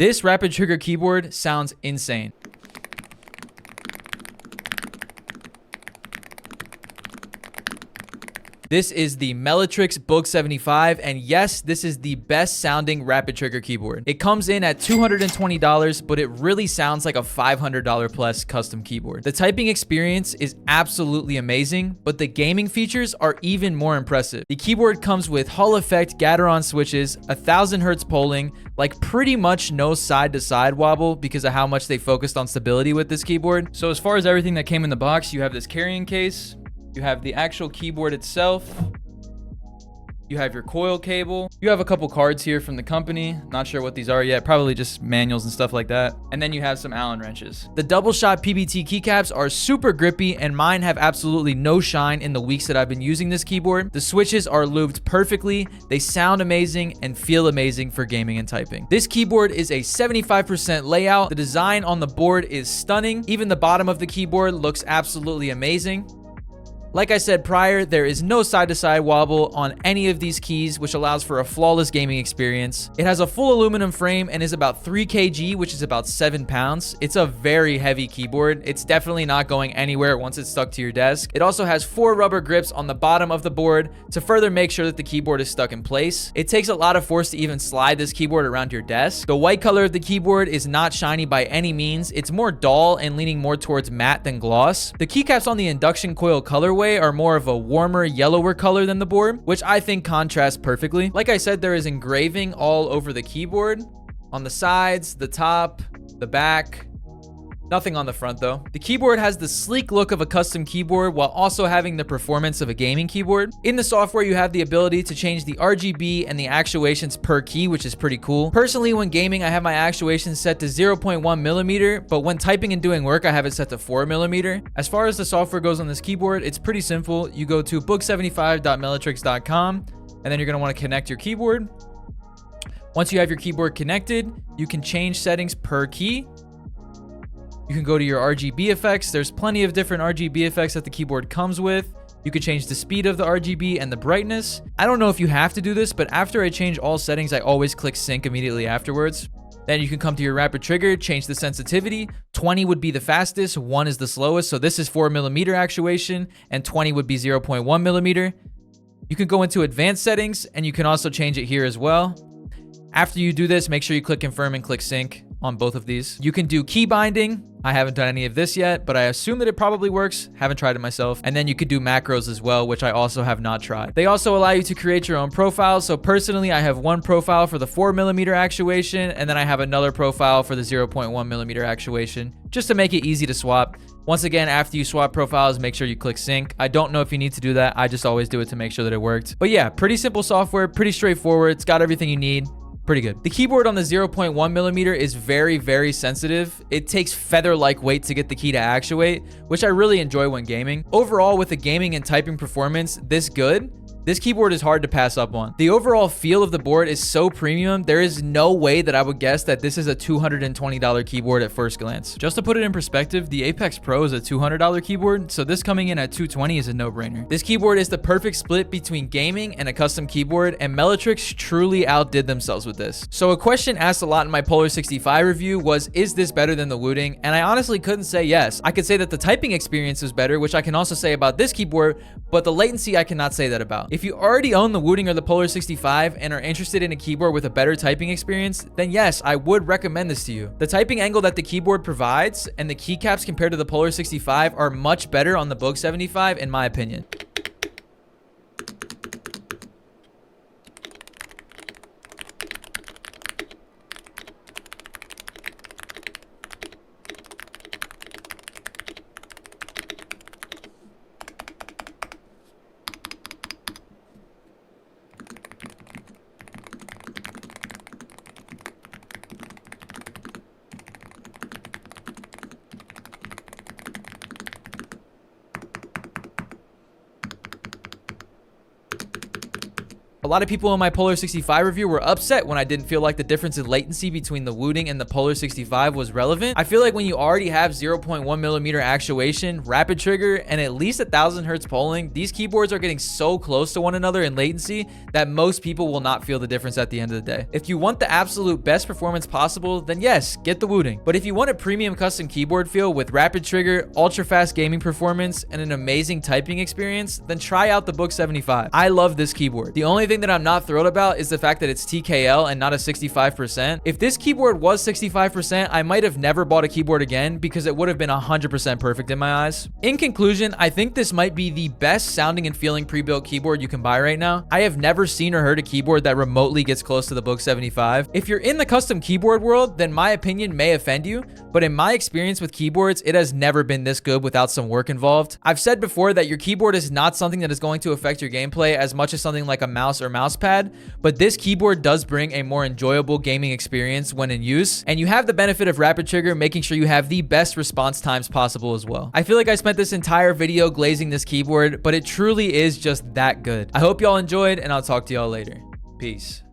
This rapid trigger keyboard sounds insane. This is the Meletrix Boog75, and yes, this is the best sounding rapid trigger keyboard. It comes in at $220, but it really sounds like a $500 plus custom keyboard. The typing experience is absolutely amazing, but the gaming features are even more impressive. The keyboard comes with Hall effect Gateron switches, 1000 Hz polling, like pretty much no side-to-side wobble because of how much they focused on stability with this keyboard. So as far as everything that came in the box, you have this carrying case. You have the actual keyboard itself. You have your coil cable. You have a couple cards here from the company. Not sure what these are yet. Probably just manuals and stuff like that. And then you have some Allen wrenches. The double shot PBT keycaps are super grippy, and mine have absolutely no shine in the weeks that I've been using this keyboard. The switches are lubed perfectly. They sound amazing and feel amazing for gaming and typing. This keyboard is a 75% layout. The design on the board is stunning. Even the bottom of the keyboard looks absolutely amazing. Like I said prior, there is no side-to-side wobble on any of these keys, which allows for a flawless gaming experience. It has a full aluminum frame and is about 3 kg, which is about 7 pounds. It's a very heavy keyboard. It's definitely not going anywhere once it's stuck to your desk. It also has 4 rubber grips on the bottom of the board to further make sure that the keyboard is stuck in place. It takes a lot of force to even slide this keyboard around your desk. The white color of the keyboard is not shiny by any means. It's more dull and leaning more towards matte than gloss. The keycaps on the induction coil colorway are more of a warmer, yellower color than the board, which I think contrasts perfectly. Like I said, there is engraving all over the keyboard, on the sides, the top, the back. Nothing on the front though. The keyboard has the sleek look of a custom keyboard while also having the performance of a gaming keyboard. In the software, you have the ability to change the RGB and the actuations per key, which is pretty cool. Personally, when gaming, I have my actuations set to 0.1 millimeter, but when typing and doing work, I have it set to 4 millimeter. As far as the software goes on this keyboard, it's pretty simple. You go to boog75.meletrix.com, and then you're gonna wanna connect your keyboard. Once you have your keyboard connected, you can change settings per key. You can go to your RGB effects. There's plenty of different RGB effects that the keyboard comes with. You can change the speed of the RGB and the brightness. I don't know if you have to do this, but after I change all settings, I always click sync immediately afterwards. Then you can come to your rapid trigger, change the sensitivity. 20 would be the fastest, 1 is the slowest. So this is 4 millimeter actuation, and 20 would be 0.1 millimeter. You can go into advanced settings, and you can also change it here as well. After you do this, make sure you click confirm and click sync on both of these. You can do key binding. I haven't done any of this yet, but I assume that it probably works. Haven't tried it myself. And then you could do macros as well, which I also have not tried. They also allow you to create your own profiles. So personally, I have one profile for the 4 millimeter actuation, and then I have another profile for the 0.1 millimeter actuation, just to make it easy to swap. Once again, after you swap profiles, make sure you click sync. I don't know if you need to do that. I just always do it to make sure that it worked. But yeah, pretty simple software, pretty straightforward. It's got everything you need. Pretty good. The keyboard on the 0.1 millimeter is very, very sensitive. It takes feather-like weight to get the key to actuate, which I really enjoy when gaming. Overall, with the gaming and typing performance this good, this keyboard is hard to pass up on. The overall feel of the board is so premium, there is no way that I would guess that this is a $220 keyboard at first glance. Just to put it in perspective, the Apex Pro is a $200 keyboard, so this coming in at $220 is a no-brainer. This keyboard is the perfect split between gaming and a custom keyboard, and Meletrix truly outdid themselves with this. So a question asked a lot in my Polar 65 review was, is this better than the Wooting? And I honestly couldn't say yes. I could say that the typing experience is better, which I can also say about this keyboard, but the latency I cannot say that about. If you already own the Wooting or the Polar 65 and are interested in a keyboard with a better typing experience, then yes, I would recommend this to you. The typing angle that the keyboard provides and the keycaps compared to the Polar 65 are much better on the Boog75 in my opinion. lot of people in my Polar 65 review were upset when I didn't feel like the difference in latency between the Wooting and the Polar 65 was relevant. I feel like when you already have 0.1 millimeter actuation, rapid trigger, and at least 1000 hertz polling, these keyboards are getting so close to one another in latency that most people will not feel the difference at the end of the day. If you want the absolute best performance possible, then yes, get the Wooting. But if you want a premium custom keyboard feel with rapid trigger, ultra fast gaming performance, and an amazing typing experience, then try out the Boog75. I love this keyboard. The only thing that I'm not thrilled about is the fact that it's TKL and not a 65%. If this keyboard was 65%, I might have never bought a keyboard again because it would have been 100% perfect in my eyes. In conclusion, I think this might be the best sounding and feeling pre-built keyboard you can buy right now. I have never seen or heard a keyboard that remotely gets close to the Boog75. If you're in the custom keyboard world, then my opinion may offend you, but in my experience with keyboards, it has never been this good without some work involved. I've said before that your keyboard is not something that is going to affect your gameplay as much as something like a mouse or mouse pad, but this keyboard does bring a more enjoyable gaming experience when in use, and you have the benefit of rapid trigger, making sure you have the best response times possible as well. I feel like I spent this entire video glazing this keyboard, but it truly is just that good. I hope y'all enjoyed, and I'll talk to y'all later. Peace.